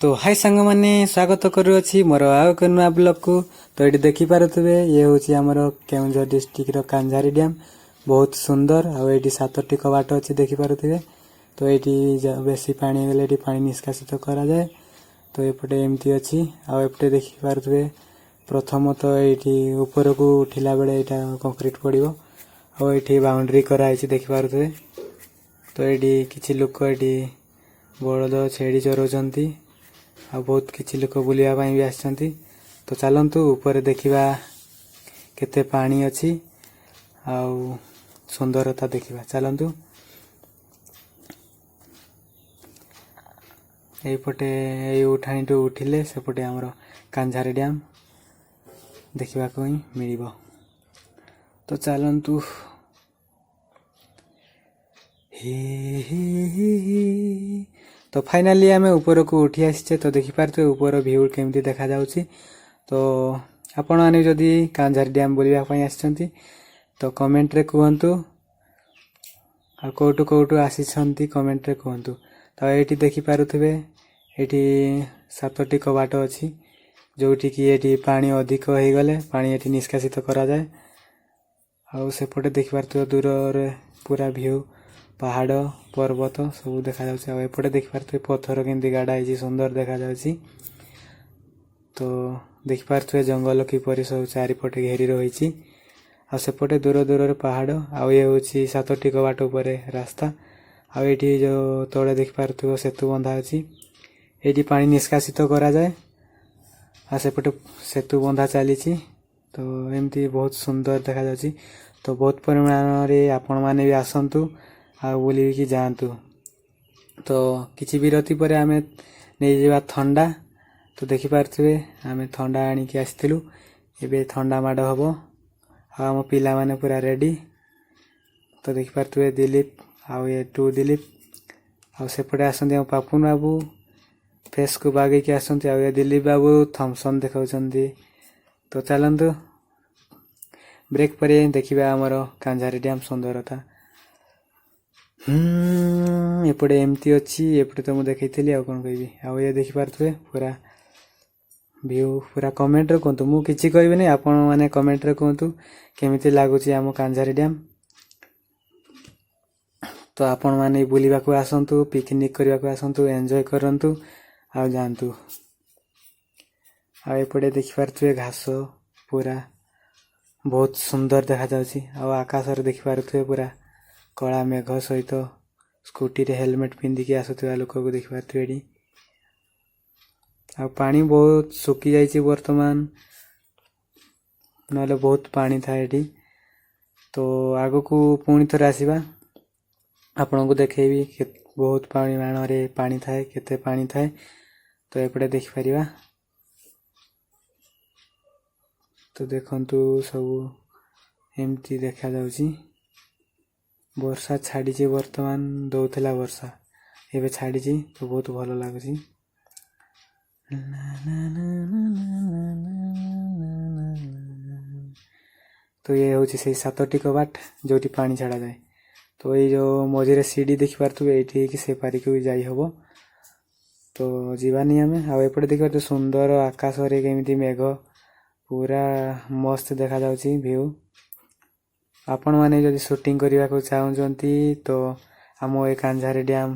तो हाय सांग मैंने स्वागत करुच्ची मोर आउ एक नुआ ब्लॉग को। तो ये देखिपे ये हूँ आमर केउझर डिस्ट्रिक्ट कांझारी डैम बहुत सुंदर आउ 7टी कबाट अच्छी देखिपे। तो ये बेसी पानी गले पानी निष्कासित करा जाए। तो एपटे एमती अच्छी आउटे देखिपे प्रथम तो ये ऊपर को उठिला बेले यहाँ कंक्रीट पड़ो आउे बाउंड्री कराई देखिपे। तो ये किसी लोक ये बलद छेड़ी चराउछंती आ बहुत किसी लोक बुलिया भी आसछंती। तो चलतु ऊपर देखिबा केते पानी अच्छी आउ सुंदरता देखिबा चलतु। एपटे उठाणी टू उठिले सेपटे आमर कांझारी डैम देखा ही मिल। तो चलतु तो फाइनाली आम ऊपर को उठी आसीचे। तो देखिपारे ऊपर व्यू केमती देखा जाउची। तो आपण माने जदि कांझारी डैम बुलिया पई आछंती तो कमेंट रे कहंतु आ कोटु कोटु आसीछंती कमेंट रे कहंतु। तो एठी देखि पारुथिबे एठी 7टी कबाट अछि जोठी कि एठी पानी अधिक होई गले पानी एठी निष्कासित करा जाए। आ सेपटे देखि पारुथिबे दूर रे पूरा व्यू पहाड़ पर्वत सब देखा जाउछि। आ एपटे देखि पारुथिबे पत्थर केंदी गाडा हिची सुंदर देखा जाउछि। तो देखि पारुथिबे जंगल किपरि सब चारिपटे घेरी रहिछि आ सेपटे दूर दूर रे पहाड़ आ ये होछि 7टी कबाट ऊपर रास्ता। आ एठी जो तळे देखि पारुथिबे सेतु बंधा अछि एठी पानी निष्कासित करा जाए आ सेपटे सेतु बंधा चलीछि। तो एमती बहुत सुंदर देखा जाउछि। तो बहुत परिमाण रे आपण माने भी आसंतु आ बोली कि जानतु। तो किछि विरति परे आमे नै जेबा ठंडा। तो देखि पारथिबे आमे ठंडा आनी कि आस्थिलु एबे ठंडा माड हबो आ हम पिला माने पूरा रेडी। तो देखि पारथिबे दिलीप आ ये टू दिलीप आ सेपटे आसंती हम पापुन बाबू फेस को बागे कि आसंती आ ये दिलीप बाबू थॉमसन देखाउछंती। तो चलंतु ब्रेक परे देखिबा हमरो कांझारी डैम सुंदरता। एपटे एमती अच्छी एपटे तो मुझे देखी आ कौन कहि आ ये देखि पारथिबे पूरा व्यू पूरा कमेंट रे कहतु मु किछि कहबे नै आपण माने कमेंट रे कहतु केमिति लागुची आम कांझारी डैम। तो आपण माने बुलिबा को आसंतु पिकनिक करबा को आसंतु एन्जॉय करंतु आ जानतु। आ एपटे देखि पारथिबे घास पूरा बहुत सुंदर देखा जाउची आ आकाश रे देखि पारथिबे पूरा कला मेघ सहित स्कूटी रे हेलमेट पिंधि के आसुथिबा लोक को देखि पारथिबे। आ पानी बहुत सुकी जाइछि वर्तमान नले बहुत पानी था एठी। तो आगो को पुणी थरे आसीबा आपन को देखेबी बहुत पानी मान रे पानी थाए केते पानी थाए। तो एपटे देखि परिबा। तो देखंतु सब एमती देखा जाउछि। वर्षा छाड़ी वर्तमान दौला वर्षा एवं छाड़ी तो बहुत भल लगुच। तो ये हूँ से 7टी कबाट जो पानी छाड़ा जाए। तो ये जो मझे सीढ़ी देखि पारे ये कि से पारिक भी जाई हबो। तो जीवानी आम आउटे देखिए तो सुंदर आकाश रे केमिति मेघ पूरा मस्त देखा जाउछि व्यू। आपण माने जदि शूटिंग करबा को चाहउछंती तो हम ए कांझारी डैम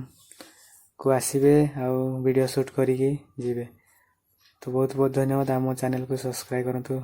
को आसीबे आ वीडियो शूट करिके जिबे। तो बहुत बहुत धन्यवाद। हम चैनल को सब्सक्राइब करंतु।